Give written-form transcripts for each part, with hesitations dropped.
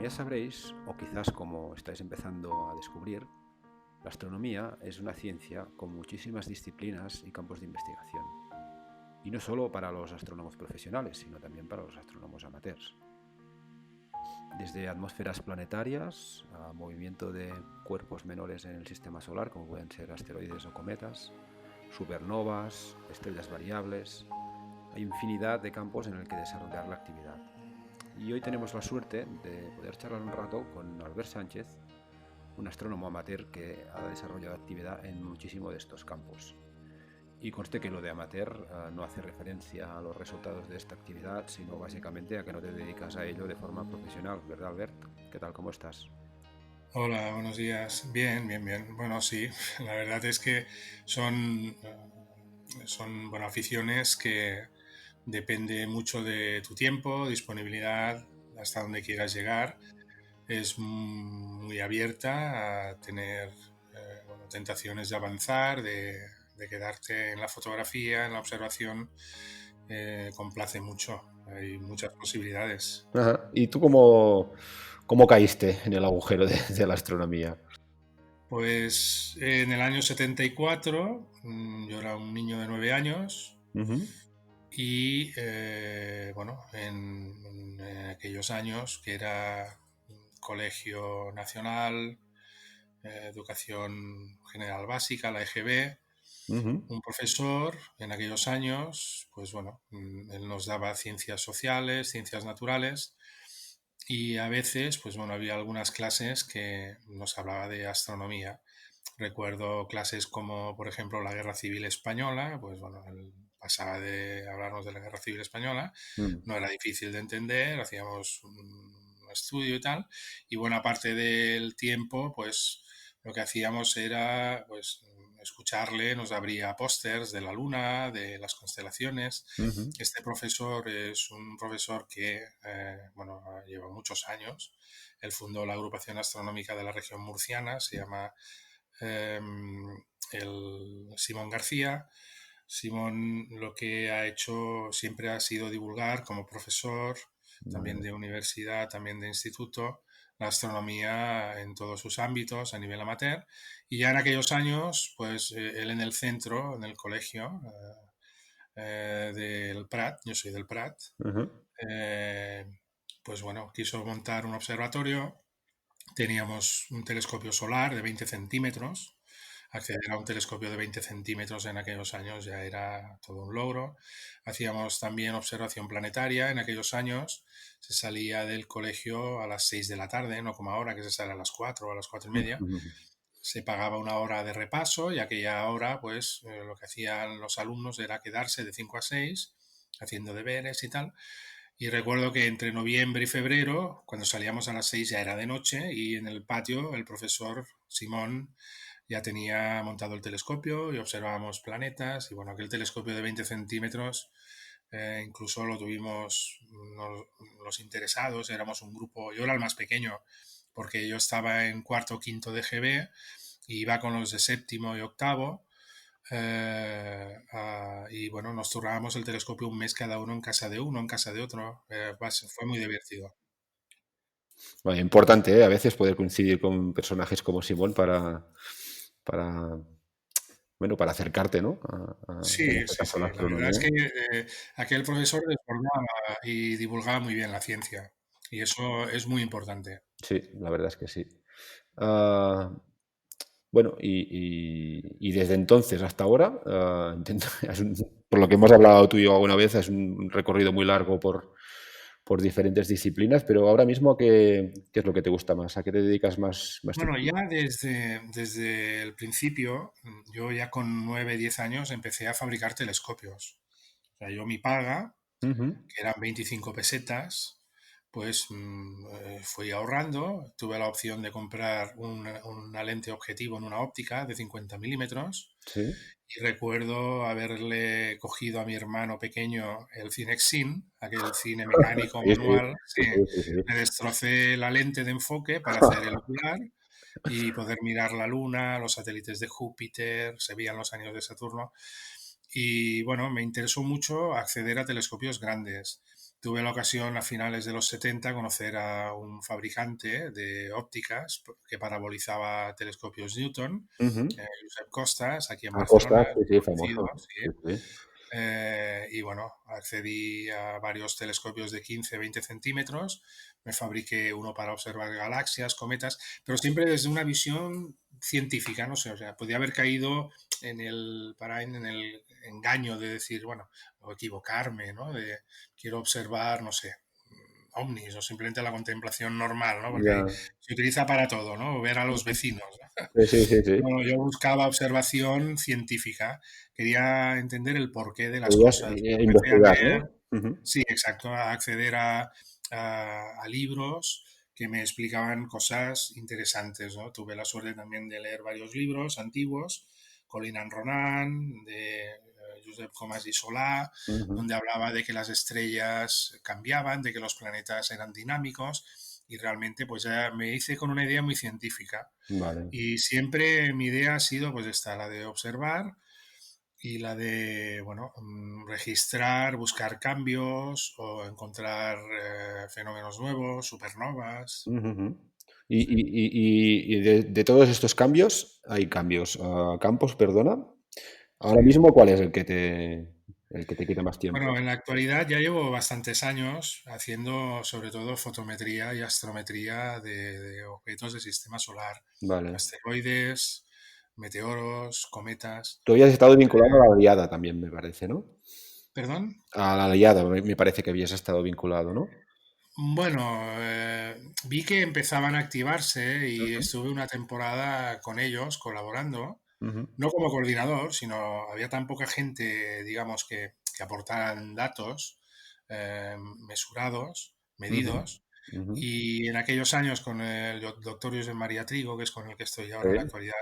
Como ya sabréis, o quizás como estáis empezando a descubrir, la astronomía es una ciencia con muchísimas disciplinas y campos de investigación. Y no solo para los astrónomos profesionales, sino también para los astrónomos amateurs. Desde atmósferas planetarias a movimiento de cuerpos menores en el sistema solar, como pueden ser asteroides o cometas, supernovas, estrellas variables. Hay infinidad de campos en el que desarrollar la actividad. Y hoy tenemos la suerte de poder charlar un rato con Albert Sánchez, un astrónomo amateur que ha desarrollado actividad en muchísimo de estos campos. Y conste que lo de amateur no hace referencia a los resultados de esta actividad, sino básicamente a que no te dedicas a ello de forma profesional, ¿verdad, Albert? ¿Qué tal? ¿Cómo estás? Hola, buenos días. Bien, bien, bien. Bueno, sí, la verdad es que son bueno, aficiones que depende mucho de tu tiempo, disponibilidad, hasta donde quieras llegar. Es muy abierta a tener bueno, tentaciones de avanzar, de quedarte en la fotografía, en la observación. Complace mucho. Hay muchas posibilidades. Ajá. ¿Y tú cómo caíste en el agujero de la astronomía? Pues en el año 74, yo era un niño de 9 años Ujú. y bueno, en aquellos años que era un colegio nacional, educación general básica, la EGB, Ujú. un profesor en aquellos años, pues bueno, él nos daba ciencias sociales, ciencias naturales y a veces, pues bueno, había algunas clases que nos hablaba de astronomía. Recuerdo clases como, por ejemplo, la Guerra Civil Española, pues bueno, él pasaba de hablarnos de la Guerra Civil Española, Mm. no era difícil de entender, hacíamos un estudio y tal, y buena parte del tiempo, pues lo que hacíamos era, pues, escucharle, nos abría pósters de la Luna, de las constelaciones. Ujú. Este profesor es un profesor que, bueno, lleva muchos años. Él fundó la agrupación astronómica de la región murciana, se llama eh, el Simón García. Simón lo que ha hecho siempre ha sido divulgar como profesor, también Vale. de universidad, también de instituto, la astronomía en todos sus ámbitos a nivel amateur. Y ya en aquellos años, pues él en el centro, en el colegio del Prat, yo soy del Prat, Ujú. eh, pues bueno, quiso montar un observatorio. Teníamos un telescopio solar de 20 centímetros. Acceder a un telescopio de 20 centímetros en aquellos años ya era todo un logro. Hacíamos también observación planetaria. En aquellos años se salía del colegio a las 6 de la tarde, no como ahora que se sale a las 4 o a las 4:30. Ujú. Se pagaba una hora de repaso y aquella hora, pues lo que hacían los alumnos era quedarse de 5 a 6 haciendo deberes y tal. Y recuerdo que entre noviembre y febrero, cuando salíamos a las 6 ya era de noche y en el patio el profesor Simón ya tenía montado el telescopio y observábamos planetas. Y bueno, aquel telescopio de 20 centímetros, incluso lo tuvimos los interesados, éramos un grupo, yo era el más pequeño, porque yo estaba en cuarto o quinto de GB y iba con los de séptimo y octavo. Y bueno, nos turnábamos el telescopio un mes cada uno en casa de uno, en casa de otro. Fue muy divertido. Vale, importante, ¿eh? A veces poder coincidir con personajes como Simón para, bueno, para acercarte, ¿no? En Sí, este sí, caso, a la sí. La verdad es astronomía. que aquel profesor desbordaba y divulgaba muy bien la ciencia. Y eso es muy importante. Sí, la verdad es que sí. Ah, bueno, y desde entonces hasta ahora, por lo que hemos hablado tú y yo alguna vez, es un recorrido muy largo por diferentes disciplinas, pero ahora mismo, ¿qué es lo que te gusta más? ¿A qué te dedicas más Bueno, tiempo? ya desde el principio, yo ya con 9, 10 años empecé a fabricar telescopios. O sea, yo mi paga, Ujú. que eran 25 pesetas, pues fui ahorrando. Tuve la opción de comprar una lente objetivo en una óptica de 50 milímetros. Sí. Y recuerdo haberle cogido a mi hermano pequeño el Cinexin, aquel cine mecánico Sí, sí, manual. Sí, sí, sí, sí, le sí. destrocé la lente de enfoque para hacer el ocular y poder mirar la Luna, los satélites de Júpiter, se veían los anillos de Saturno. Y bueno, me interesó mucho acceder a telescopios grandes. tuve la ocasión a finales de los 70 conocer a un fabricante de ópticas que parabolizaba telescopios Newton, Ujú. Josep Costas, aquí en Acosta, Barcelona, sí, sí, conocido, famoso. sí. Sí, sí. Y bueno, accedí a varios telescopios de 15-20 centímetros, me fabriqué uno para observar galaxias, cometas, pero siempre desde una visión científica, no sé, o sea, podía haber caído en el engaño de decir, bueno, o equivocarme, ¿no? De quiero observar, no sé, ovnis o simplemente la contemplación normal, ¿no? Porque ahí Ya. se utiliza para todo, ¿no? Ver a los Ujú. vecinos, ¿no? Sí, sí, sí, sí. No, yo buscaba observación científica, quería entender el porqué de las Querías cosas. Empecé a investigar, leer, ¿no? Ujú. sí, exacto, a acceder a libros que me explicaban cosas interesantes, ¿no? Tuve la suerte también de leer varios libros antiguos, Colin and Ronan, de Josep Comas y Solà, Ujú. donde hablaba de que las estrellas cambiaban, de que los planetas eran dinámicos, y realmente pues ya me hice con una idea muy científica. Vale. Y siempre mi idea ha sido pues esta, la de observar y la de, bueno, registrar, buscar cambios o encontrar fenómenos nuevos, supernovas. Ujú, ujú. Sí. Y de todos estos cambios, hay cambios, campos, perdona. Sí. Ahora mismo, ¿cuál es el que te quita más Bueno, tiempo? en la actualidad ya llevo bastantes años haciendo sobre todo fotometría y astrometría de objetos del sistema solar, Vale. asteroides, meteoros, cometas. Tú habías estado vinculado a la Diada también, me parece, ¿no? ¿Perdón? A la Diada, me parece que habías estado vinculado, ¿no? Bueno, vi que empezaban a activarse y Ujú, estuve una temporada con ellos colaborando, ujú, no como coordinador, sino había tan poca gente, digamos, que aportaran datos mesurados, ujú, medidos. ujú. Y en aquellos años con el doctor Josep María Trigo, que es con el que estoy ahora en la Sí. actualidad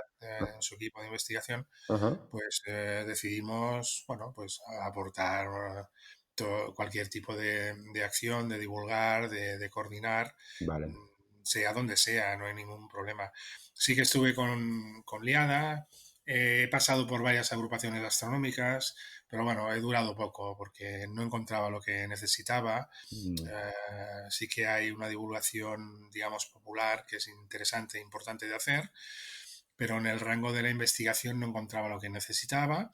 en su equipo de investigación, Ajá. pues decidimos, bueno, pues aportar cualquier tipo de acción, de divulgar, de coordinar, Vale. sea donde sea, no hay ningún problema. Sí que estuve con Liada, he pasado por varias agrupaciones astronómicas, pero bueno, he durado poco porque no encontraba lo que necesitaba. Mm. Sí que hay una divulgación, digamos, popular que es interesante e importante de hacer, pero en el rango de la investigación no encontraba lo que necesitaba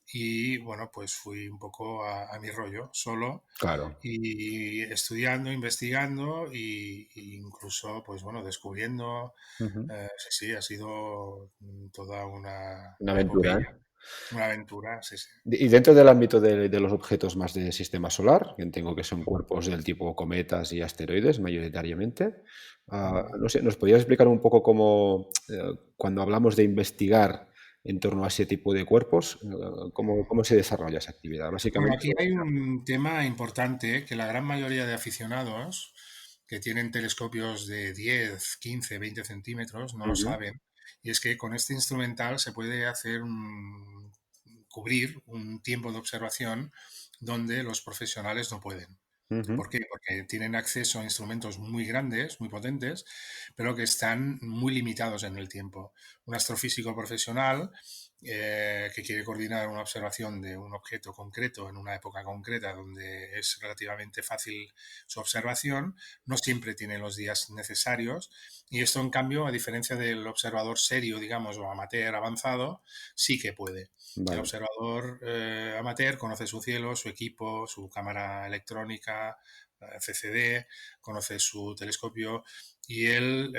y bueno, pues fui un poco a mi rollo, solo Claro. y estudiando, investigando y incluso, pues bueno, descubriendo. Ujú. Sí, sí, ha sido toda Una una aventura, epopeya, ¿eh? una aventura, sí, sí. Y dentro del ámbito de los objetos más del sistema solar, que entiendo que son cuerpos del tipo cometas y asteroides mayoritariamente, Mm. no sé, ¿nos podrías explicar un poco cómo, cuando hablamos de investigar en torno a ese tipo de cuerpos, cómo se desarrolla esa actividad? Bueno, Básicamente. aquí hay un tema importante que la gran mayoría de aficionados que tienen telescopios de 10, 15, 20 centímetros no lo Ujú, saben. Y es que con este instrumental se puede cubrir un tiempo de observación donde los profesionales no pueden. ujú, ¿Por qué? Porque tienen acceso a instrumentos muy grandes, muy potentes, pero que están muy limitados en el tiempo. Un astrofísico profesional que quiere coordinar una observación de un objeto concreto en una época concreta donde es relativamente fácil su observación, no siempre tiene los días necesarios y esto en cambio, a diferencia del observador serio, digamos, o amateur avanzado, sí que puede. El vale, observador amateur conoce su cielo, su equipo, su cámara electrónica, CCD, conoce su telescopio y él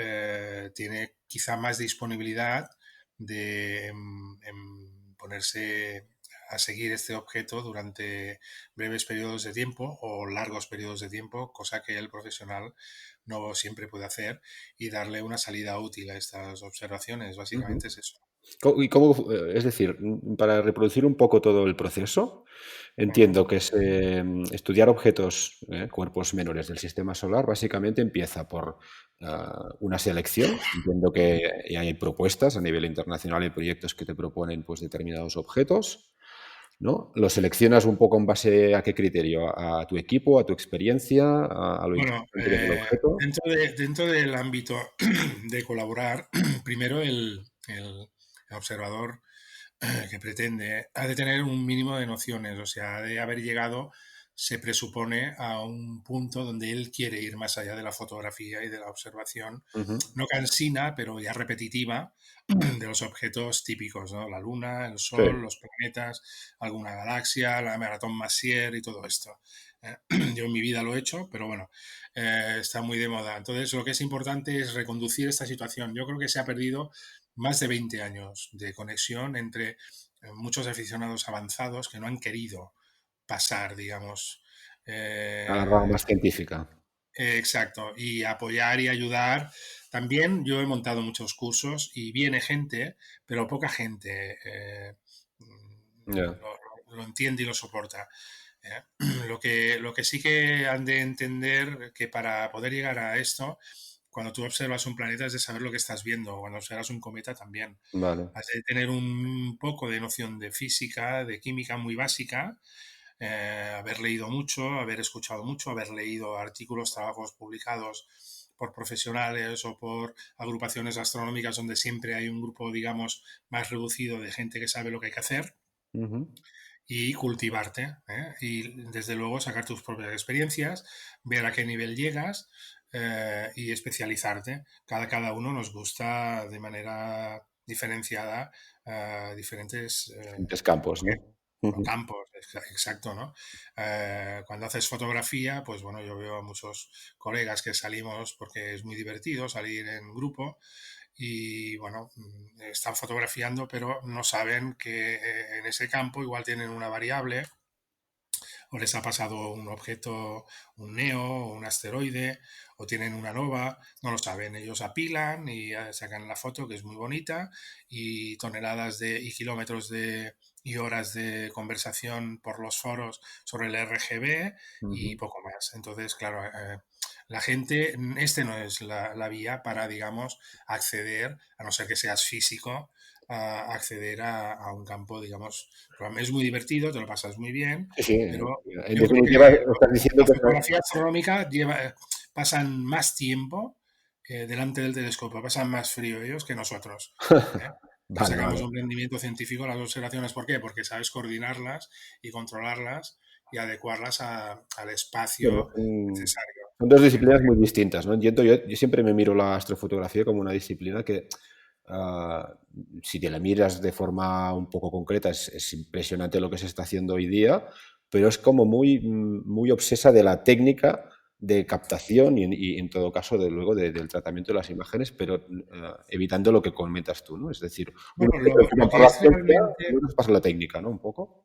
tiene quizá más disponibilidad de ponerse a seguir este objeto durante breves periodos de tiempo o largos periodos de tiempo, cosa que el profesional no siempre puede hacer y darle una salida útil a estas observaciones. ujú. Básicamente es eso. ¿Y cómo, es decir, para reproducir un poco todo el proceso, Ujú. entiendo que es, estudiar objetos, cuerpos menores del sistema solar, básicamente empieza por una selección. Entiendo que ya hay propuestas a nivel internacional y proyectos que te proponen pues, determinados objetos, ¿no? Lo seleccionas un poco en base a qué criterio, a tu equipo, a tu experiencia, a lo Bueno, interesante que es el objeto. dentro del ámbito de colaborar, primero el observador que pretende ha de tener un mínimo de nociones, o sea, ha de haber llegado se presupone a un punto donde él quiere ir más allá de la fotografía y de la observación, Ujú. no cansina, pero ya repetitiva, de los objetos típicos, ¿no? La Luna, el Sí. Sol, los planetas, alguna galaxia, la Maratón Messier y todo esto. ¿Eh? Yo en mi vida lo he hecho, pero bueno, está muy de moda. Entonces, lo que es importante es reconducir esta situación. Yo creo que se ha perdido más de 20 años de conexión entre muchos aficionados avanzados que no han querido pasar, digamos. A la rama Eh, más científica. exacto, y apoyar y ayudar. También yo he montado muchos cursos y viene gente, pero poca gente Ya, lo entiende y lo soporta. ¿Eh? Lo que sí que han de entender que para poder llegar a esto, cuando tú observas un planeta es de saber lo que estás viendo, cuando observas un cometa también. vale. Has de tener un poco de noción de física, de química muy básica, haber leído mucho, haber escuchado mucho, haber leído artículos, trabajos publicados por profesionales o por agrupaciones astronómicas donde siempre hay un grupo, digamos, más reducido de gente que sabe lo que hay que hacer Ujú. y cultivarte, ¿eh? Y desde luego sacar tus propias experiencias, ver a qué nivel llegas y especializarte. Cada uno nos gusta de manera diferenciada diferentes Diferentes campos, ¿no? Ujú. campos, exacto, ¿no? Cuando haces fotografía, pues bueno, yo veo a muchos colegas que salimos porque es muy divertido salir en grupo y bueno, están fotografiando, pero no saben que en ese campo igual tienen una variable o les ha pasado un objeto, un neo o un asteroide, o tienen una nova, no lo saben. Ellos apilan y sacan la foto, que es muy bonita, y toneladas y kilómetros y horas de conversación por los foros sobre el RGB y Ujú. poco más. Entonces, claro, la gente, no es la vía para, digamos, acceder, a no ser que seas físico, a acceder a un campo, digamos, es muy divertido, te lo pasas muy bien, Sí, sí. pero En yo creo que definitiva, estás diciendo la que fotografía astronómica pasan más tiempo delante del telescopio, pasan más frío ellos que nosotros. ¿Eh? Y Vale, sacamos vale. un rendimiento científico a las observaciones. ¿Por qué? Porque sabes coordinarlas y controlarlas y adecuarlas al Bueno, espacio necesario. son dos ¿Eh? disciplinas muy distintas, ¿no? Entiendo, yo siempre me miro la astrofotografía como una disciplina que, ah, si te la miras de forma un poco concreta, es impresionante lo que se está haciendo hoy día, pero es como muy, muy obsesa de la técnica de captación y en todo caso, de luego, del tratamiento de las imágenes, pero evitando lo que comentas tú, ¿no? Es decir, uno Bueno, se preocupa lo por que la es ciencia y realmente... otro se pasa la técnica, ¿no? Un poco.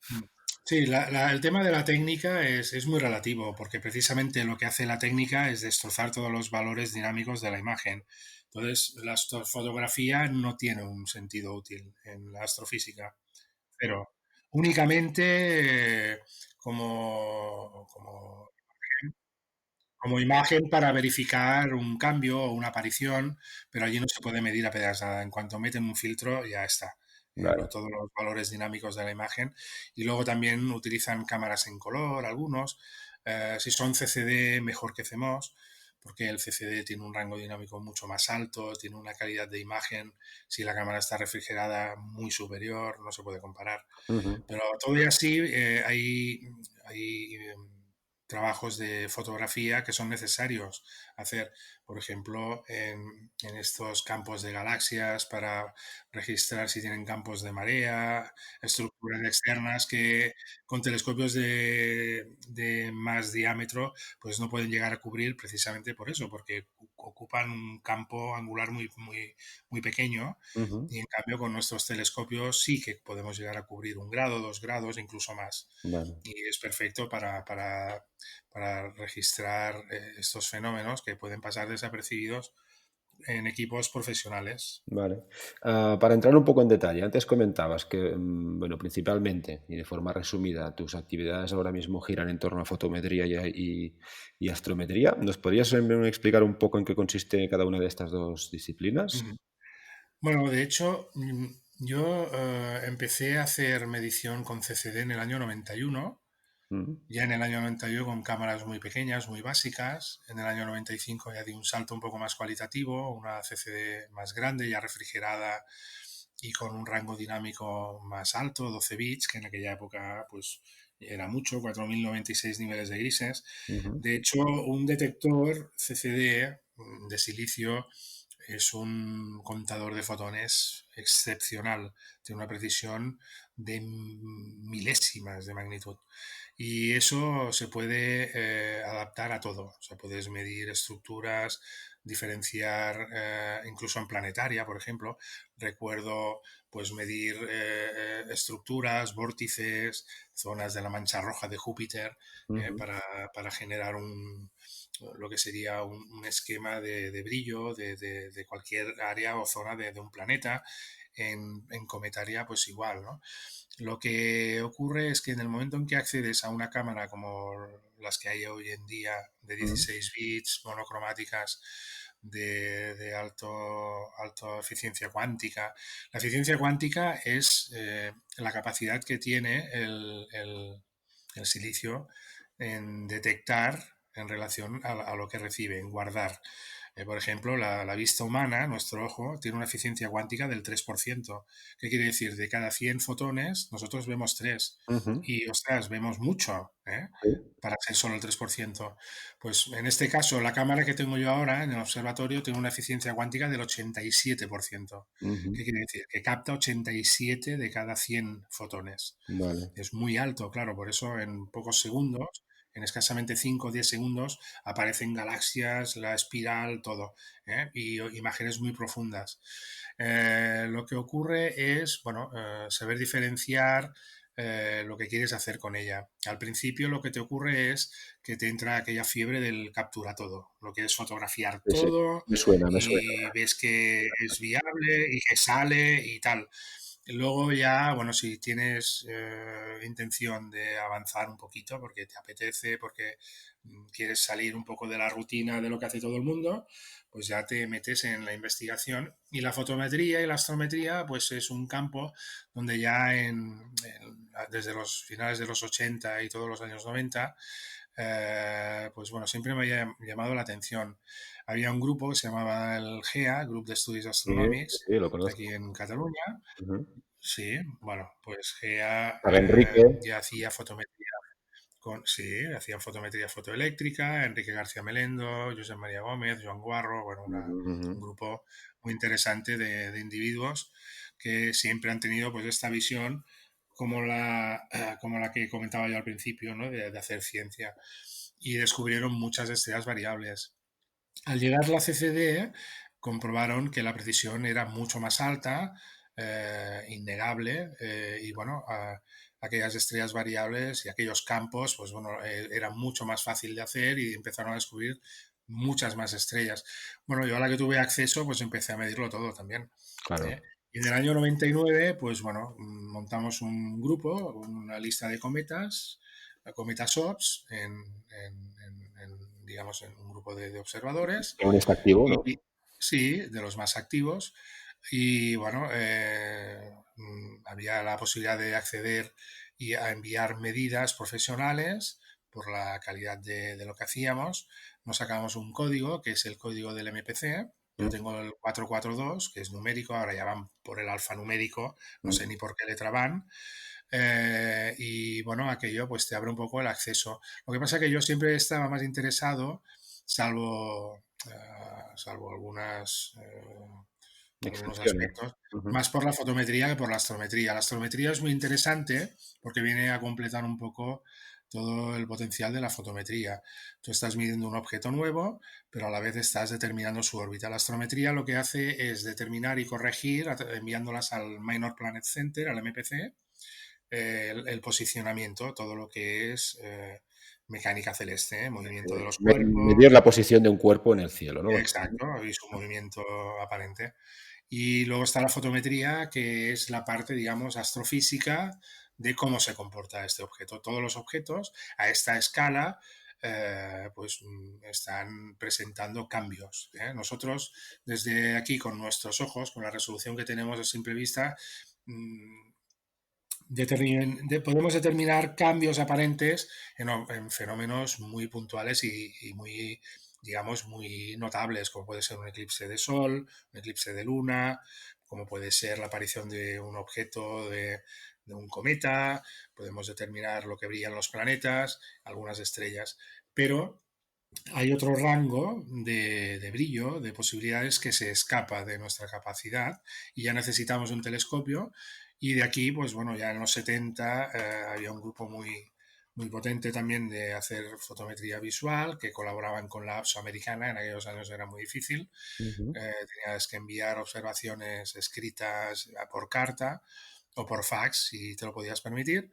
Sí, el tema de la técnica es muy relativo, porque precisamente lo que hace la técnica es destrozar todos los valores dinámicos de la imagen. Entonces, la astrofotografía no tiene un sentido útil en la astrofísica, pero únicamente como imagen para verificar un cambio o una aparición, pero allí no se puede medir apenas nada. En cuanto meten un filtro, ya está. Vale. Todos los valores dinámicos de la imagen. Y luego también utilizan cámaras en color, algunos. Si son CCD, mejor que CMOS, porque el CCD tiene un rango dinámico mucho más alto, tiene una calidad de imagen, si la cámara está refrigerada, muy superior, no se puede comparar. Ujú. Pero todavía así hay trabajos de fotografía que son necesarios hacer, por ejemplo, en estos campos de galaxias para registrar si tienen campos de marea, estructuras externas que con telescopios de más diámetro pues no pueden llegar a cubrir precisamente por eso, porque ocupan un campo angular muy pequeño Ujú. y en cambio con nuestros telescopios sí que podemos llegar a cubrir 1 grado, 2 grados, incluso más. Vale. Y es perfecto para registrar estos fenómenos que pueden pasar desapercibidos en equipos profesionales. Vale. Para entrar un poco en detalle, antes comentabas que, bueno, principalmente y de forma resumida, tus actividades ahora mismo giran en torno a fotometría y astrometría. ¿Nos podrías explicar un poco en qué consiste cada una de estas dos disciplinas? Ujú. Bueno, de hecho, yo empecé a hacer medición con CCD en el año 91. Mm. Ya en el año 91 con cámaras muy pequeñas, muy básicas. En el año 95 ya di un salto un poco más cualitativo, una CCD más grande, ya refrigerada y con un rango dinámico más alto, 12 bits, que en aquella época pues era mucho, 4096 niveles de grises. Ujú, De hecho, un detector CCD de silicio es un contador de fotones excepcional, tiene una precisión de milésimas de magnitud. Y eso se puede adaptar a todo. O sea, puedes medir estructuras, diferenciar, incluso en planetaria, por ejemplo. Recuerdo pues medir estructuras, vórtices, zonas de la mancha roja de Júpiter, ujú, para generar lo que sería un esquema de brillo de cualquier área o zona de un planeta. En cometaria, pues igual, ¿no? Lo que ocurre es que en el momento en que accedes a una cámara como las que hay hoy en día de ujú. 16 bits, monocromáticas, de alta eficiencia cuántica, la eficiencia cuántica es la capacidad que tiene el silicio en detectar en relación a lo que recibe, en guardar. Por ejemplo, la vista humana, nuestro ojo, tiene una eficiencia cuántica del 3%. ¿Qué quiere decir? De cada 100 fotones, nosotros vemos 3. Ujú, Y, ostras, vemos mucho, ¿eh? sí, Para ser solo el 3%. Pues en este caso, la cámara que tengo yo ahora en el observatorio tiene una eficiencia cuántica del 87%. ujú, ¿Qué quiere decir? Que capta 87 de cada 100 fotones. vale. Es muy alto, claro, por eso en pocos segundos, en escasamente 5 o 10 segundos, aparecen galaxias, la espiral, todo, ¿eh? Y imágenes muy profundas. Lo que ocurre es, bueno, saber diferenciar lo que quieres hacer con ella. Al principio lo que te ocurre es que te entra aquella fiebre del captura todo, lo que es fotografiar Sí, sí, todo me suena, me suena. y ves que es viable y que sale y tal. Luego ya, bueno, si tienes intención de avanzar un poquito porque te apetece, porque quieres salir un poco de la rutina de lo que hace todo el mundo, pues ya te metes en la investigación. Y la fotometría y la astrometría, pues es un campo donde ya desde los finales de los 80 y todos los años 90, pues bueno, siempre me ha llamado la atención. Había un grupo que se llamaba el GEA, Grup de Estudios Sí, sí, Astronòmics, sí, lo de aquí conozco. en Cataluña. Ujú. Sí, bueno, pues GEA Para Enrique. ya hacía fotometría sí, hacían fotometría fotoeléctrica, Enrique García Melendo, Josep María Gómez, Joan Guarro, bueno, Ujú, ujú. un grupo muy interesante de individuos que siempre han tenido pues esta visión como la que comentaba yo al principio, ¿no? De hacer ciencia. Y descubrieron muchas estrellas variables. Al llegar la CCD, comprobaron que la precisión era mucho más alta, innegable, y bueno, aquellas estrellas variables y aquellos campos, pues bueno, era mucho más fácil de hacer y empezaron a descubrir muchas más estrellas. Bueno, yo a la que tuve acceso, pues empecé a medirlo todo también. Claro. ¿Eh? Y en el año 99, pues bueno, montamos un grupo, una lista de cometas, cometas OBS, digamos, en un grupo de observadores. Que aún está activo, ¿no? Y sí, de los más activos. Y bueno, había la posibilidad de acceder y a enviar medidas profesionales por la calidad de lo que hacíamos. Nos sacamos un código, que es el código del MPC. Yo Mm, tengo el 442, que es numérico, ahora ya van por el alfanumérico, no sé mm. ni por qué letra van. Y bueno, aquello pues te abre un poco el acceso. Lo que pasa es que yo siempre estaba más interesado, salvo algunos Excepciones. aspectos, Ujú. más por la fotometría que por la astrometría. La astrometría es muy interesante porque viene a completar un poco todo el potencial de la fotometría. Tú estás midiendo un objeto nuevo, pero a la vez estás determinando su órbita. La astrometría lo que hace es determinar y corregir, enviándolas al Minor Planet Center, al MPC, el posicionamiento, todo lo que es mecánica celeste, movimiento de los Medir cuerpos, la posición de un cuerpo en el cielo, ¿no? exacto, y su movimiento aparente. Y luego está la fotometría, que es la parte, digamos, astrofísica de cómo se comporta este objeto. Todos los objetos a esta escala pues están presentando cambios. ¿Eh? Nosotros desde aquí con nuestros ojos, con la resolución que tenemos a simple vista, mm, podemos determinar cambios aparentes en fenómenos muy puntuales y muy, digamos, muy notables, como puede ser un eclipse de sol, un eclipse de luna, como puede ser la aparición de un objeto de un cometa, podemos determinar lo que brillan los planetas, algunas estrellas, pero hay otro rango de brillo, de posibilidades que se escapa de nuestra capacidad y ya necesitamos un telescopio y de aquí, pues bueno, ya en los 70 había un grupo muy potente también de hacer fotometría visual que colaboraban con la APSO americana, en aquellos años era muy difícil, Ujú. tenías que enviar observaciones escritas por carta o por fax si te lo podías permitir,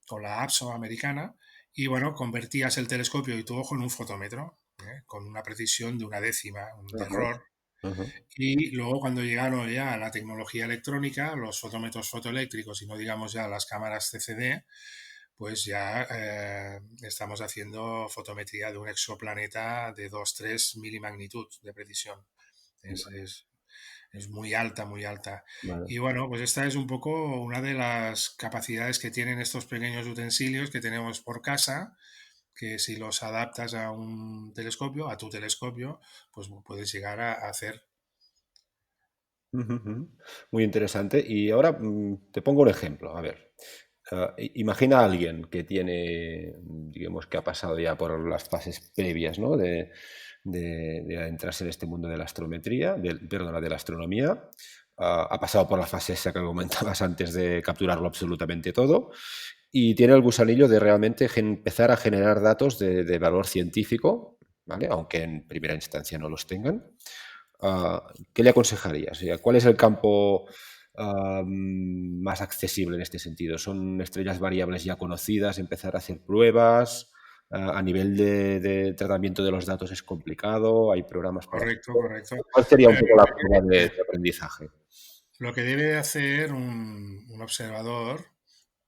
con la APSO americana, y bueno, convertías el telescopio y tu ojo en un fotómetro, con una precisión de una décima de Ajá, error. ajá. Y luego cuando llegaron ya a la tecnología electrónica, los fotómetros fotoeléctricos y no digamos ya las cámaras CCD, pues ya estamos haciendo fotometría de un exoplaneta de 2-3 milimagnitud de precisión. Es, Vale, es, es muy alta, muy alta. vale. Y bueno, pues esta es un poco una de las capacidades que tienen estos pequeños utensilios que tenemos por casa, que si los adaptas a un telescopio, a tu telescopio, pues puedes llegar a hacer. Ujú, ujú. Muy interesante. Y ahora te pongo un ejemplo. A ver, imagina a alguien que tiene, digamos, que ha pasado ya por las fases previas, ¿no? De adentrarse en este mundo de la astrometría, perdona, de la astronomía. Ha pasado por la fase esa que comentabas antes de capturarlo absolutamente todo y tiene el gusanillo de realmente empezar a generar datos de valor científico, ¿vale? Aunque en primera instancia no los tengan. ¿Qué le aconsejarías? O sea, ¿cuál es el campo más accesible en este sentido? ¿Son estrellas variables ya conocidas? ¿Empezar a hacer pruebas? ¿A nivel de tratamiento de los datos es complicado? ¿Hay programas para Correcto, hacerlo? correcto. ¿Cuál sería un Eh, poco la curva de aprendizaje? lo que debe de hacer un observador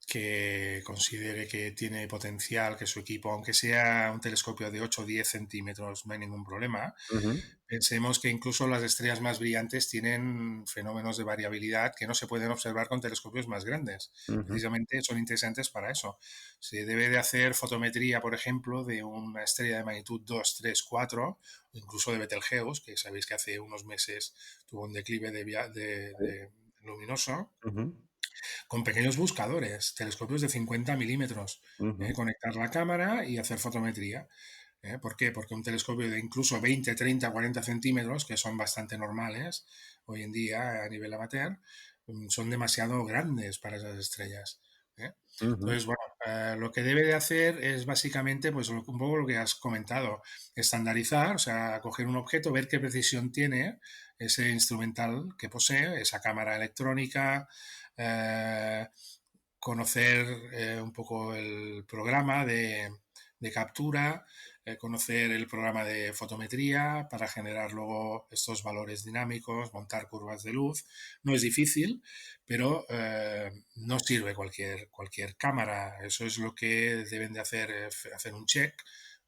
que considere que tiene potencial, que su equipo, aunque sea un telescopio de 8 o 10 centímetros, no hay ningún problema. Ujú, Pensemos que incluso las estrellas más brillantes tienen fenómenos de variabilidad que no se pueden observar con telescopios más grandes. ujú, Precisamente son interesantes para eso. Se debe de hacer fotometría, por ejemplo, de una estrella de magnitud 2, 3, 4, o incluso de Betelgeuse, que sabéis que hace unos meses tuvo un declive de luminoso, ujú, con pequeños buscadores, telescopios de 50 milímetros. ujú, Conectar la cámara y hacer fotometría. ¿Por qué? Porque un telescopio de incluso 20, 30, 40 centímetros, que son bastante normales hoy en día a nivel amateur, son demasiado grandes para esas estrellas. ujú, Entonces, bueno, lo que debe de hacer es básicamente pues, un poco lo que has comentado, estandarizar, o sea, coger un objeto, ver qué precisión tiene ese instrumental que posee, esa cámara electrónica, eh, conocer un poco el programa de captura, conocer el programa de fotometría para generar luego estos valores dinámicos, montar curvas de luz. No es difícil, pero no sirve cualquier cámara. Eso es lo que deben de hacer, hacer un check,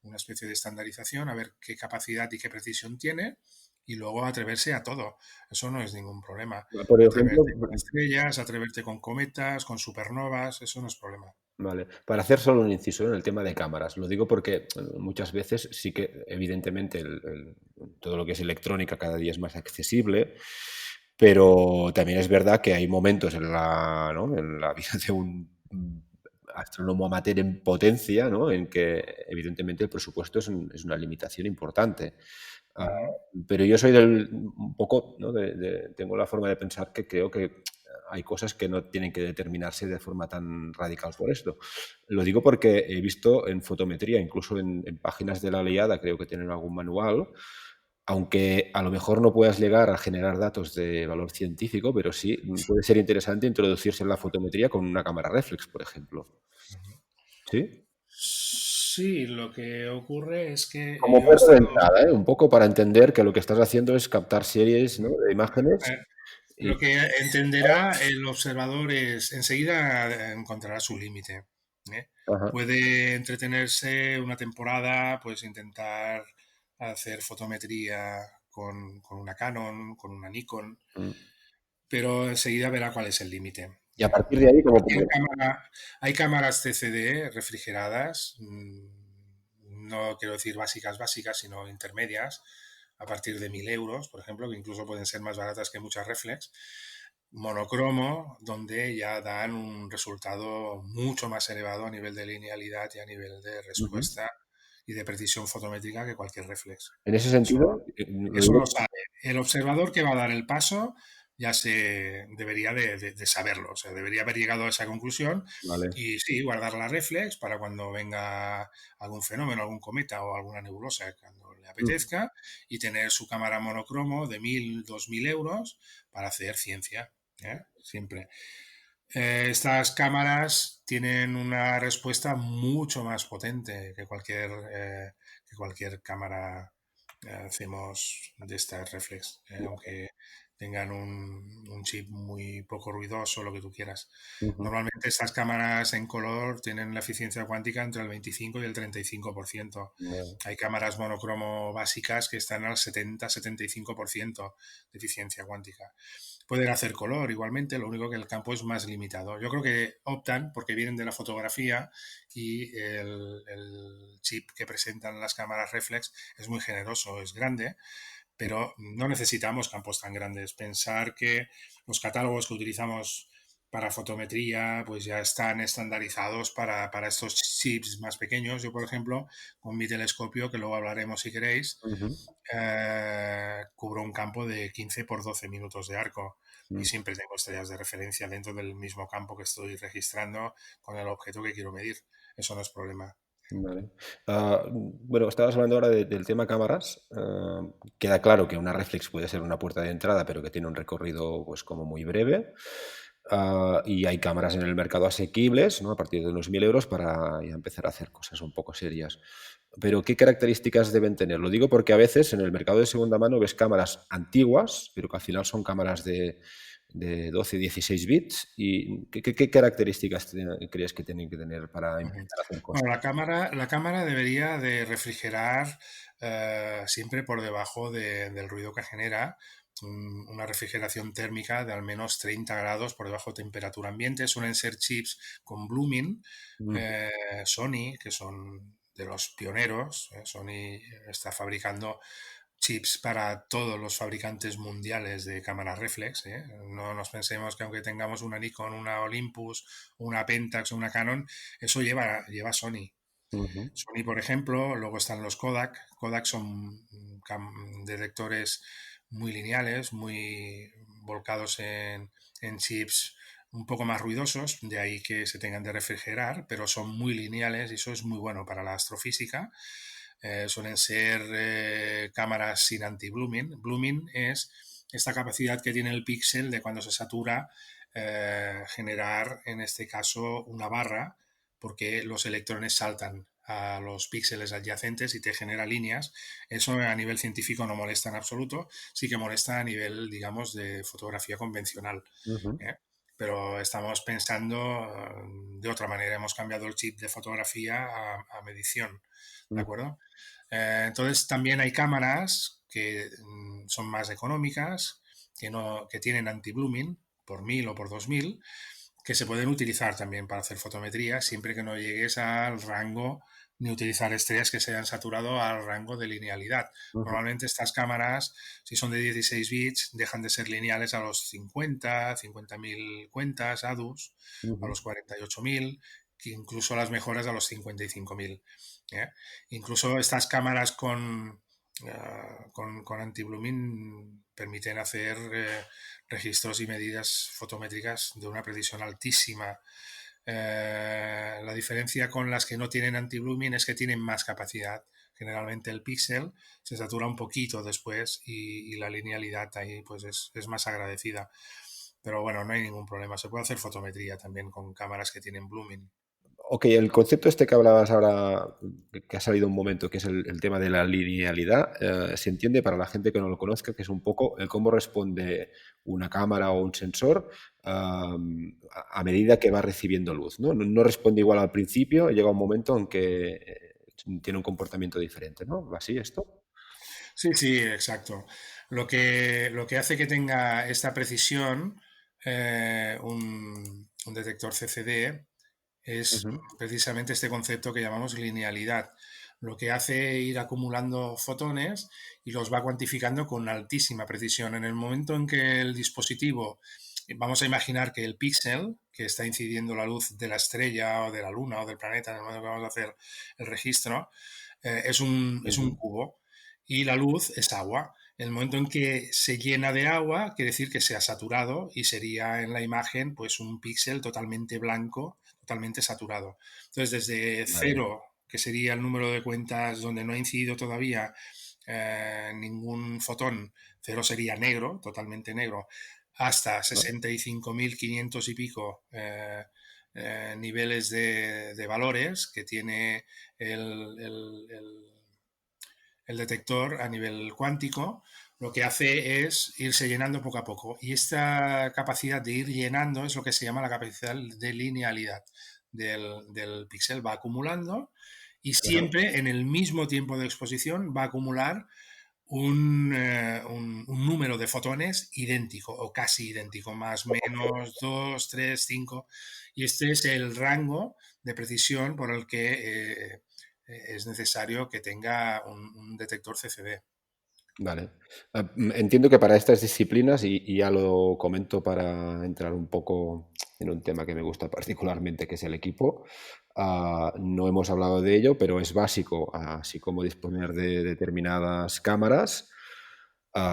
una especie de estandarización, a ver qué capacidad y qué precisión tiene y luego atreverse a todo. Eso no es ningún problema. Por ejemplo, Atreverte con estrellas, atreverte con cometas, con supernovas, eso no es problema. vale, para hacer solo un inciso en el tema de cámaras, lo digo porque muchas veces sí que evidentemente todo lo que es electrónica cada día es más accesible, pero también es verdad que hay momentos en ¿no? en la vida de un astrónomo amateur en potencia, ¿no? En que evidentemente el presupuesto es una limitación importante. Ah, Ujú, pero yo soy un poco, ¿no? Tengo la forma de pensar que creo que hay cosas que no tienen que determinarse de forma tan radical por esto. Lo digo porque he visto en fotometría, incluso en páginas de la Liada, creo que tienen algún manual, aunque a lo mejor no puedas llegar a generar datos de valor científico, pero sí puede ser interesante introducirse en la fotometría con una cámara reflex, por ejemplo. ujú. ¿Sí? Sí, lo que ocurre es que Como yo he puerta de estado... entrada, ¿eh? Un poco para entender que lo que estás haciendo es captar series, ¿no? de imágenes eh, y... lo que entenderá el observador es enseguida encontrará su límite. ¿eh? Ajá. Puede entretenerse una temporada, pues intentar hacer fotometría con una Canon, con una Nikon, Mm. pero enseguida verá cuál es el límite. Y a partir de ahí, como... Cualquier cámara, hay cámaras CCD refrigeradas, no quiero decir básicas, básicas, sino intermedias, a partir de 1.000 euros, por ejemplo, que incluso pueden ser más baratas que muchas reflex, monocromo, donde ya dan un resultado mucho más elevado a nivel de linealidad y a nivel de Ujú. respuesta y de precisión fotométrica que cualquier reflex. En ese Eso, sentido, lo eso lo digo, sabe. El observador que va a dar el paso ya se debería de saberlo, o sea, debería haber llegado a esa conclusión vale. y sí, guardar la reflex para cuando venga algún fenómeno, algún cometa o alguna nebulosa cuando le Ujú. apetezca y tener su cámara monocromo de 1.000, 2.000 euros para hacer ciencia, ¿eh? Siempre. Estas cámaras tienen una respuesta mucho más potente que cualquier cámara hacemos de estas reflex, aunque tengan un chip muy poco ruidoso, lo que tú quieras. Ujú. Normalmente estas cámaras en color tienen la eficiencia cuántica entre el 25 y el 35%. Vale. Hay cámaras monocromo básicas que están al 70-75% de eficiencia cuántica. Pueden hacer color igualmente, lo único que el campo es más limitado. Yo creo que optan, porque vienen de la fotografía y el chip que presentan las cámaras reflex es muy generoso, es grande, pero no necesitamos campos tan grandes. Pensar que los catálogos que utilizamos para fotometría pues ya están estandarizados para estos chips más pequeños. Yo, por ejemplo, con mi telescopio, que luego hablaremos si queréis, Ujú. cubro un campo de 15 por 12 minutos de arco y Mm. siempre tengo estrellas de referencia dentro del mismo campo que estoy registrando con el objeto que quiero medir. Eso no es problema. Vale. Bueno, estabas hablando ahora del tema cámaras. Queda claro que una reflex puede ser una puerta de entrada, pero que tiene un recorrido pues como muy breve. Y hay cámaras en el mercado asequibles, ¿no? A partir de unos 1.000 euros para ya empezar a hacer cosas un poco serias. Pero ¿qué características deben tener? Lo digo porque a veces en el mercado de segunda mano ves cámaras antiguas, pero que al final son cámaras de 12, 16 bits. ¿Y qué características crees que tienen que tener para Ujú. empezar a hacer cosas? Bueno, la cámara debería de refrigerar siempre por debajo del ruido que genera una refrigeración térmica de al menos 30 grados por debajo de temperatura ambiente. Suelen ser chips con blooming. Mm. Sony, que son de los pioneros, Sony está fabricando chips para todos los fabricantes mundiales de cámaras reflex. No nos pensemos que aunque tengamos una Nikon, una Olympus, una Pentax o una Canon, eso lleva Sony. Ujú. Sony, por ejemplo, luego están los Kodak. Kodak son detectores muy lineales, muy volcados en chips un poco más ruidosos, de ahí que se tengan de refrigerar, pero son muy lineales y eso es muy bueno para la astrofísica. Suelen ser cámaras sin anti-blooming. Blooming es esta capacidad que tiene el píxel de cuando se satura generar, en este caso, una barra, porque los electrones saltan a los píxeles adyacentes y te genera líneas. Eso a nivel científico no molesta en absoluto, sí que molesta a nivel, digamos, de fotografía convencional. Ujú. ¿eh? Pero estamos pensando de otra manera, hemos cambiado el chip de fotografía a medición, ¿de Ujú. acuerdo? Entonces también hay cámaras que son más económicas, que tienen anti-blooming por 1.000 o por 2.000, que se pueden utilizar también para hacer fotometría, siempre que no llegues al rango ni utilizar estrellas que se hayan saturado al rango de linealidad. Ujú. Normalmente estas cámaras, si son de 16 bits, dejan de ser lineales a los 50.000 cuentas ADUS, a Ujú. los 48.000, que incluso las mejoras a los 55.000. ¿eh? Incluso estas cámaras con anti-blooming permiten hacer registros y medidas fotométricas de una precisión altísima. La diferencia con las que no tienen anti-blooming es que tienen más capacidad. Generalmente el píxel se satura un poquito después y la linealidad ahí pues es más agradecida. Pero bueno, no hay ningún problema. Se puede hacer fotometría también con cámaras que tienen blooming. Ok, el concepto este que hablabas ahora, que ha salido un momento, que es el tema de la linealidad, se entiende para la gente que no lo conozca, que es un poco el cómo responde una cámara o un sensor a medida que va recibiendo luz, ¿no? No responde igual al principio, llega un momento en que tiene un comportamiento diferente, ¿no? ¿Va así esto? Sí, sí, exacto. Lo que hace que tenga esta precisión un detector CCD es Ujú. precisamente este concepto que llamamos linealidad. Lo que hace ir acumulando fotones y los va cuantificando con altísima precisión. En el momento en que el dispositivo vamos a imaginar que el píxel que está incidiendo la luz de la estrella o de la luna o del planeta en el momento que vamos a hacer el registro es un Ujú. cubo y la luz es agua. En el momento en que se llena de agua, quiere decir que se ha saturado y sería en la imagen pues un píxel totalmente blanco, totalmente saturado. Entonces, desde Vale. cero, que sería el número de cuentas donde no ha incidido todavía ningún fotón, cero sería negro, totalmente negro, hasta Ah, 65.500 y pico niveles de valores que tiene el, el, el el detector a nivel cuántico, lo que hace es irse llenando poco a poco. Y esta capacidad de ir llenando es lo que se llama la capacidad de linealidad del píxel. Va acumulando y ajá. siempre en el mismo tiempo de exposición va a acumular un número de fotones idéntico o casi idéntico, más menos 2 3 5. Y este es el rango de precisión por el que es necesario que tenga un detector CCD. Vale. Entiendo que para estas disciplinas, y ya lo comento para entrar un poco en un tema que me gusta particularmente, que es el equipo, no hemos hablado de ello, pero es básico, así como disponer de determinadas cámaras,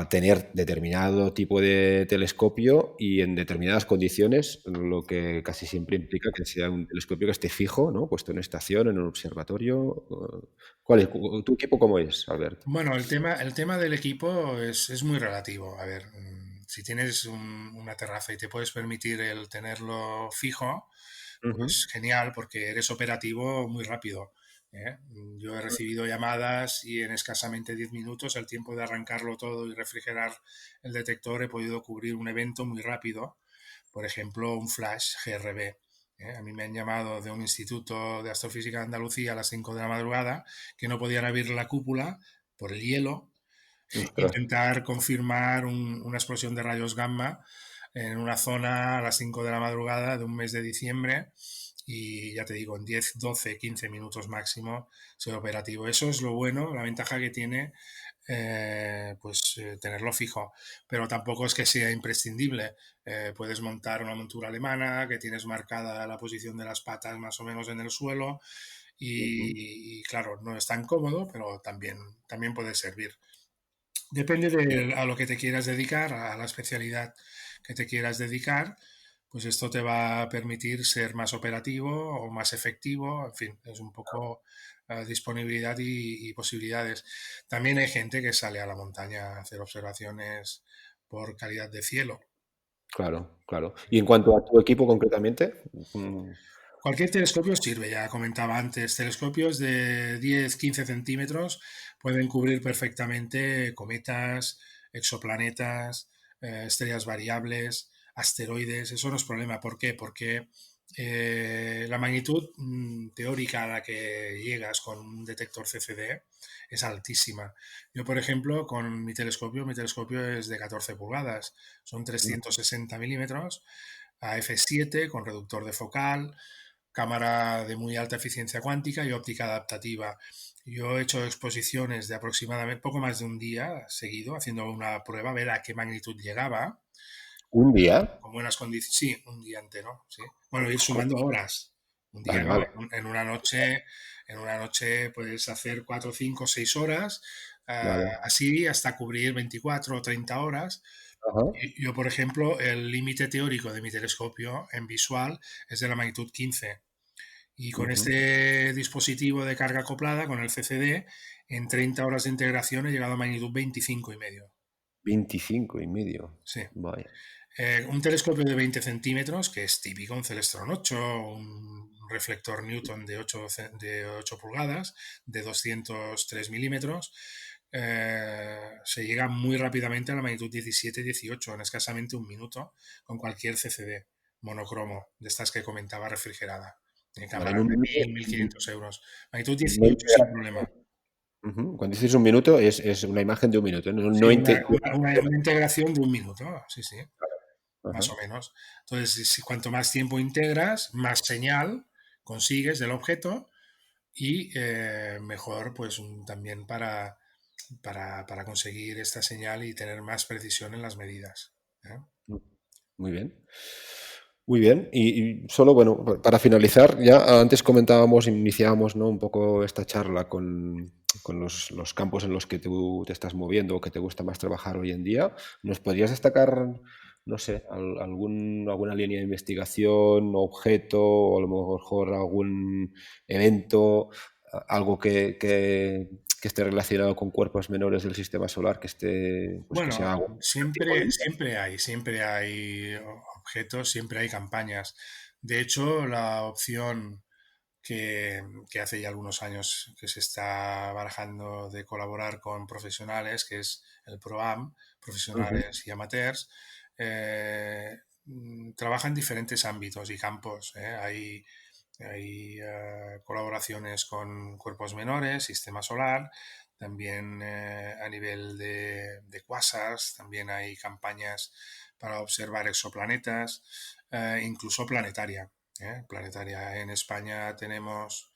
tener determinado tipo de telescopio y en determinadas condiciones, lo que casi siempre implica que sea un telescopio que esté fijo, ¿no? Puesto en estación, en un observatorio. ¿Cuál es tu equipo cómo es, Albert? Bueno, el tema del equipo es muy relativo. A ver, si tienes una terraza y te puedes permitir el tenerlo fijo, Ujú. pues genial, porque eres operativo muy rápido. ¿Eh? Yo he recibido llamadas y en escasamente 10 minutos, el tiempo de arrancarlo todo y refrigerar el detector, he podido cubrir un evento muy rápido. Por ejemplo, un flash GRB. A mí me han llamado de un instituto de astrofísica de Andalucía a las 5 de la madrugada que no podían abrir la cúpula por el hielo, Ostras, intentar confirmar una explosión de rayos gamma en una zona a las 5 de la madrugada de un mes de diciembre y ya te digo, en 10 12 15 minutos máximo ser operativo. Eso es lo bueno, la ventaja que tiene tenerlo fijo, pero tampoco es que sea imprescindible. Puedes montar una montura alemana que tienes marcada la posición de las patas más o menos en el suelo ujú, y claro, no es tan cómodo, pero también puede servir. Depende a lo que te quieras dedicar, a la especialidad que te quieras dedicar, pues esto te va a permitir ser más operativo o más efectivo, en fin, es un poco disponibilidad y posibilidades. También hay gente que sale a la montaña a hacer observaciones por calidad de cielo. claro, claro. Y en cuanto a tu equipo concretamente, Cualquier telescopio sirve, ya comentaba antes, telescopios de 10-15 centímetros pueden cubrir perfectamente cometas, exoplanetas, estrellas variables, asteroides, eso no es problema. ¿Por qué? Porque la magnitud teórica a la que llegas con un detector CCD es altísima. Yo, por ejemplo, con mi telescopio es de 14 pulgadas, son 360 milímetros, a f7 con reductor de focal, cámara de muy alta eficiencia cuántica y óptica adaptativa. Yo he hecho exposiciones de aproximadamente poco más de un día seguido, haciendo una prueba, a ver a qué magnitud llegaba, ¿un día? con buenas condiciones. Sí, un día entero, sí. Bueno, ir Jo, sumando horas. Un día vale, no, vale, en una noche puedes hacer 4, 5, 6 horas, vale. así hasta cubrir 24 o 30 horas. Ajá, Yo, por ejemplo, el límite teórico de mi telescopio en visual es de la magnitud 15. Y con ujú. este dispositivo de carga acoplada, con el CCD, en 30 horas de integración he llegado a magnitud 25 y medio. 25 y medio. Sí. Vaya, Un telescopio de 20 centímetros, que es típico, un Celestron 8, un reflector Newton de 8 pulgadas, de 203 milímetros, se llega muy rápidamente a la magnitud 17-18 en escasamente un minuto con cualquier CCD monocromo, de estas que comentaba refrigerada, en vale, en cámaras un de minuto, 1.000-1.500 euros. Magnitud no 18 sin integra- problema. ujú. Cuando dices un minuto, es una imagen de un minuto, no, Sí, no una integración de un minuto, sí, sí. Ajá. Más o menos. Entonces, cuanto más tiempo integras, más señal consigues del objeto y mejor pues también para conseguir esta señal y tener más precisión en las medidas. ¿Eh? Muy bien. Muy bien. Y solo, bueno, para finalizar, ya antes comentábamos, iniciábamos, ¿no?, un poco esta charla con los campos en los que tú te estás moviendo o que te gusta más trabajar hoy en día. ¿Nos podrías destacar, no sé, alguna línea de investigación, objeto, o a lo mejor algún evento, algo que esté relacionado con cuerpos menores del sistema solar, que esté, pues que sea Bueno, algo siempre, siempre hay objetos, siempre hay campañas. De hecho, la opción que hace ya algunos años que se está barajando de colaborar con profesionales, que es el PROAM, Ujú, profesionales y amateurs, trabaja en diferentes ámbitos y campos. Hay colaboraciones con cuerpos menores, sistema solar, también a nivel de quasars, también hay campañas para observar exoplanetas, incluso planetaria. Planetaria. En España tenemos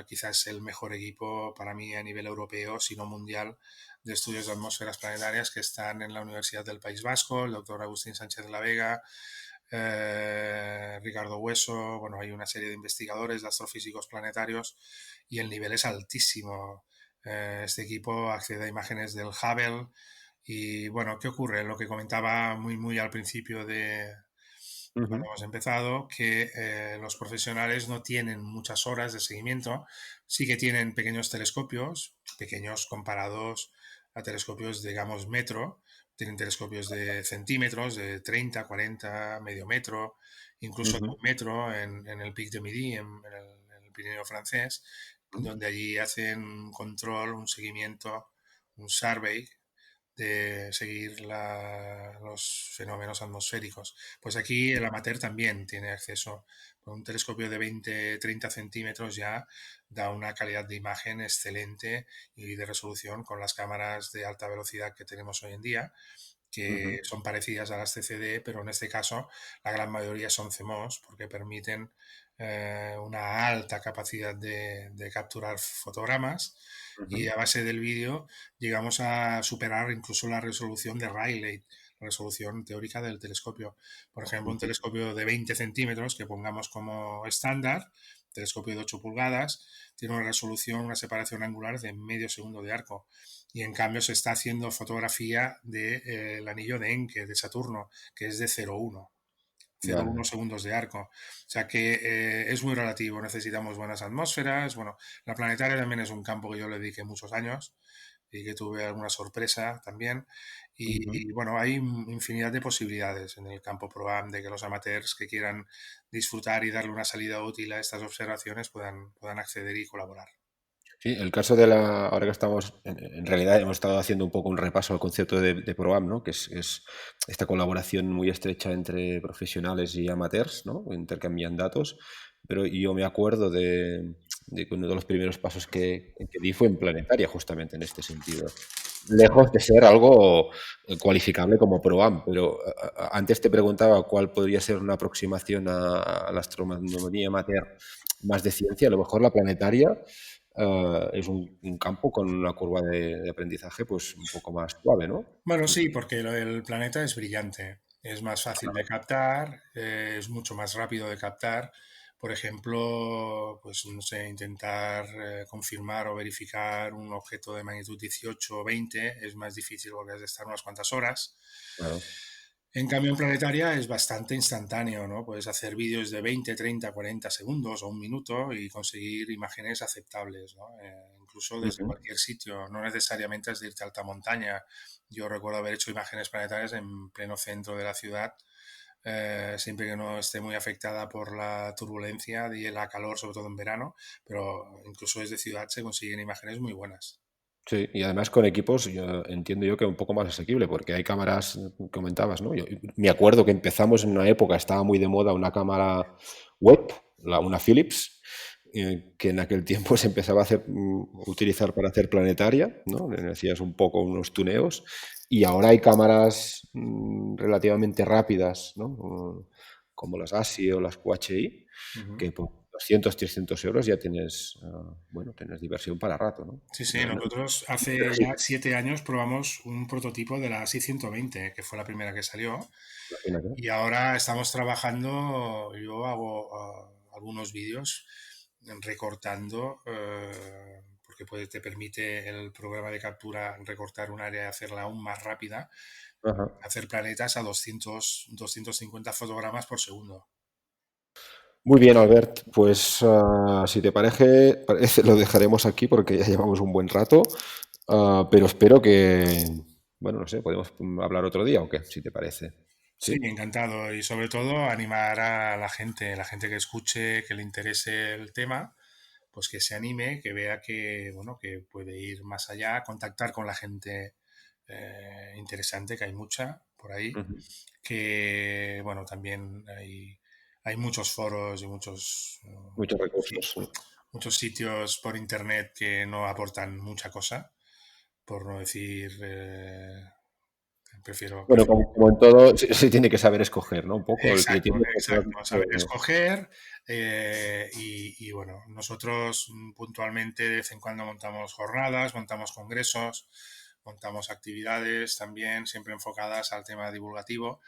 quizás el mejor equipo para mí a nivel europeo, si no mundial, de estudios de atmósferas planetarias que están en la Universidad del País Vasco, el doctor Agustín Sánchez de la Vega, Ricardo Hueso, bueno, hay una serie de investigadores, de astrofísicos planetarios y el nivel es altísimo. Este equipo accede a imágenes del Hubble y bueno, ¿qué ocurre? Lo que comentaba muy al principio de cuando ujú, hemos empezado, que los profesionales no tienen muchas horas de seguimiento, sí que tienen pequeños telescopios, pequeños comparados a telescopios, digamos, metro, tienen telescopios de centímetros, de 30, 40, medio metro, incluso de ujú, un metro en el Pic de Midi, en el Pirineo francés, donde allí hacen un control, un seguimiento, un survey de seguir los fenómenos atmosféricos. Pues aquí el amateur también tiene acceso. Con un telescopio de 20-30 centímetros ya da una calidad de imagen excelente y de resolución con las cámaras de alta velocidad que tenemos hoy en día, ujú, que son parecidas a las CCD, pero en este caso la gran mayoría son CMOS porque permiten una alta capacidad de capturar fotogramas y ujú, a base del vídeo llegamos a superar incluso la resolución de Rayleigh, la resolución teórica del telescopio. Por ejemplo, un ujú, telescopio de 20 centímetros que pongamos como estándar, telescopio de 8 pulgadas, tiene una resolución, una separación angular de medio segundo de arco. Y en cambio se está haciendo fotografía del anillo de Encke, de Saturno, que es de 0,1. vale. 0,1 segundos de arco. O sea que es muy relativo. Necesitamos buenas atmósferas. Bueno, la planetaria también es un campo que yo le dediqué muchos años y que tuve alguna sorpresa también. Ujú. Y bueno, hay infinidad de posibilidades en el campo PROAM de que los amateurs que quieran disfrutar y darle una salida útil a estas observaciones puedan acceder y colaborar. Sí, el caso ahora que estamos, en realidad hemos estado haciendo un poco un repaso al concepto de PROAM, ¿no? Que es esta colaboración muy estrecha entre profesionales y amateurs, ¿no? Intercambian datos, pero yo me acuerdo de que uno de los primeros pasos que di fue en Planetaria, justamente en este sentido. Lejos de ser algo cualificable como PROAM, pero antes te preguntaba cuál podría ser una aproximación a la astronomía amateur más de ciencia, a lo mejor la planetaria es un campo con una curva de aprendizaje pues un poco más suave, ¿no? Bueno, sí, porque el planeta es brillante, es más fácil de captar, es mucho más rápido de captar. Por ejemplo, pues no sé, intentar confirmar o verificar un objeto de magnitud 18 o 20 es más difícil porque has de estar unas cuantas horas. Claro. En cambio, en planetaria es bastante instantáneo, ¿no? Puedes hacer vídeos de 20, 30, 40 segundos o un minuto y conseguir imágenes aceptables, ¿no? Incluso desde Ujú. cualquier sitio, no necesariamente es de irte a alta montaña. Yo recuerdo haber hecho imágenes planetarias en pleno centro de la ciudad, siempre que no esté muy afectada por la turbulencia y la calor, sobre todo en verano, pero incluso desde ciudad se consiguen imágenes muy buenas. Sí, y además con equipos, yo entiendo yo que un poco más asequible, porque hay cámaras, comentabas, ¿no? Yo me acuerdo que empezamos en una época, estaba muy de moda una cámara web, una Philips, que en aquel tiempo se empezaba a utilizar para hacer planetaria, ¿no? Le hacías un poco unos tuneos, y ahora hay cámaras relativamente rápidas, ¿no? Como las ASI o las QHI, Ujú. que pues, 200, 300 euros ya tienes, bueno, tienes diversión para rato, ¿no? Sí, sí, No, no, nosotros hace ya 7 años probamos un prototipo de la ASI 120, que fue la primera que salió, imagínate. y ahora estamos trabajando, yo hago algunos vídeos recortando, porque te permite el programa de captura recortar un área y hacerla aún más rápida, Ajá. hacer planetas a 250 fotogramas por segundo. Muy bien, Albert. Pues si te parece, lo dejaremos aquí porque ya llevamos un buen rato. Pero espero que, bueno, no sé, podemos hablar otro día o qué, si te parece. Sí, ¿Sí? encantado. Y sobre todo animar a la gente que escuche, que le interese el tema, pues que se anime, que vea que, bueno, que puede ir más allá, contactar con la gente interesante, que hay mucha por ahí, Ujú. que, bueno, también hay muchos foros y muchos, Muchos sí, recursos. Sí. muchos sitios por internet que no aportan mucha cosa, por no decir, Bueno, prefiero. como en todo, se tiene que saber escoger, ¿no? Un poco el Exacto, criterio. exacto. Saber escoger y bueno, nosotros puntualmente de vez en cuando montamos jornadas, montamos congresos, montamos actividades también siempre enfocadas al tema divulgativo.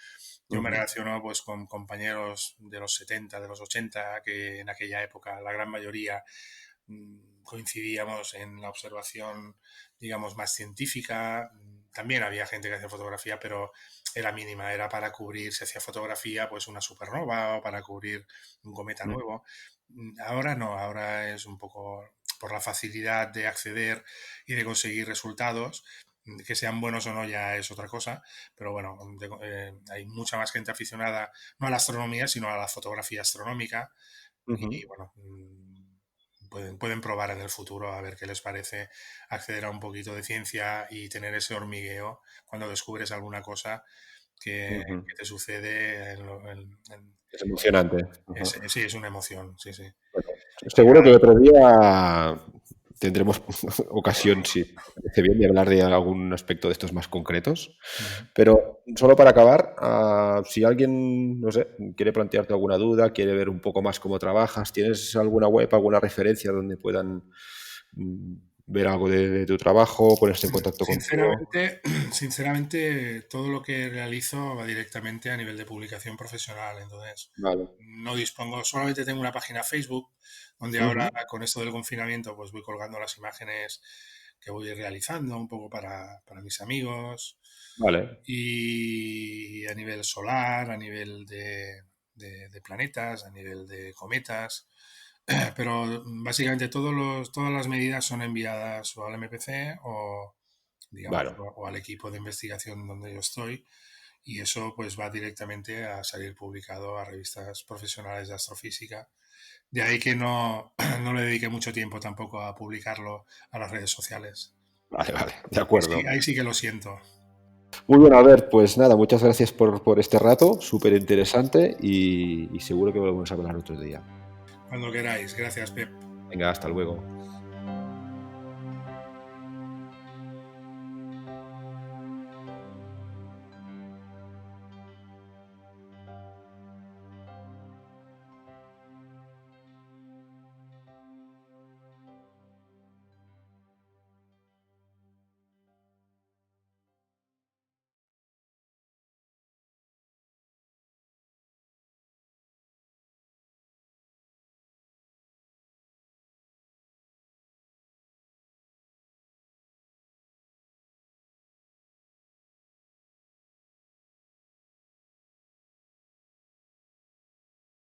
Yo me Ujú, relaciono pues con compañeros de los 70, de los 80, que en aquella época la gran mayoría coincidíamos en la observación, digamos, más científica. También había gente que hacía fotografía, pero era mínima, era para cubrir, se hacía fotografía, pues una supernova o para cubrir un cometa ujú, nuevo. Ahora no, ahora es un poco por la facilidad de acceder y de conseguir resultados, que sean buenos o no ya es otra cosa, pero bueno, hay mucha más gente aficionada, no a la astronomía, sino a la fotografía astronómica, y ujú, bueno, pueden probar en el futuro a ver qué les parece acceder a un poquito de ciencia y tener ese hormigueo cuando descubres alguna cosa ujú. que te sucede Es emocionante. Ujú. sí, es una emoción, sí, sí. Bueno, Y seguro que nada, otro día tendremos ocasión, si te parece bien, de hablar de algún aspecto de estos más concretos. ujú. Pero solo para acabar, si alguien, no sé, quiere plantearte alguna duda, quiere ver un poco más cómo trabajas, ¿tienes alguna web, alguna referencia donde puedan mm, ver algo de tu trabajo, ponerse en contacto contigo? Sinceramente, sinceramente, todo lo que realizo va directamente a nivel de publicación profesional. Entonces, Vale. no dispongo, solamente tengo una página Facebook donde ahora Ujú. con esto del confinamiento pues voy colgando las imágenes que voy realizando un poco para mis amigos Vale. y a nivel solar, a nivel de planetas, a nivel de cometas. Pero básicamente todas las medidas son enviadas o al MPC o, digamos, Vale. o al equipo de investigación donde yo estoy, y eso pues va directamente a salir publicado a revistas profesionales de astrofísica. De ahí que no, no le dedique mucho tiempo tampoco a publicarlo a las redes sociales. Vale, vale, de acuerdo. Ahí sí que lo siento. Muy bien, Albert, pues nada, muchas gracias por este rato, súper interesante y seguro que volvemos a hablar otro día. Cuando queráis. Gracias, Pep. Venga, hasta luego.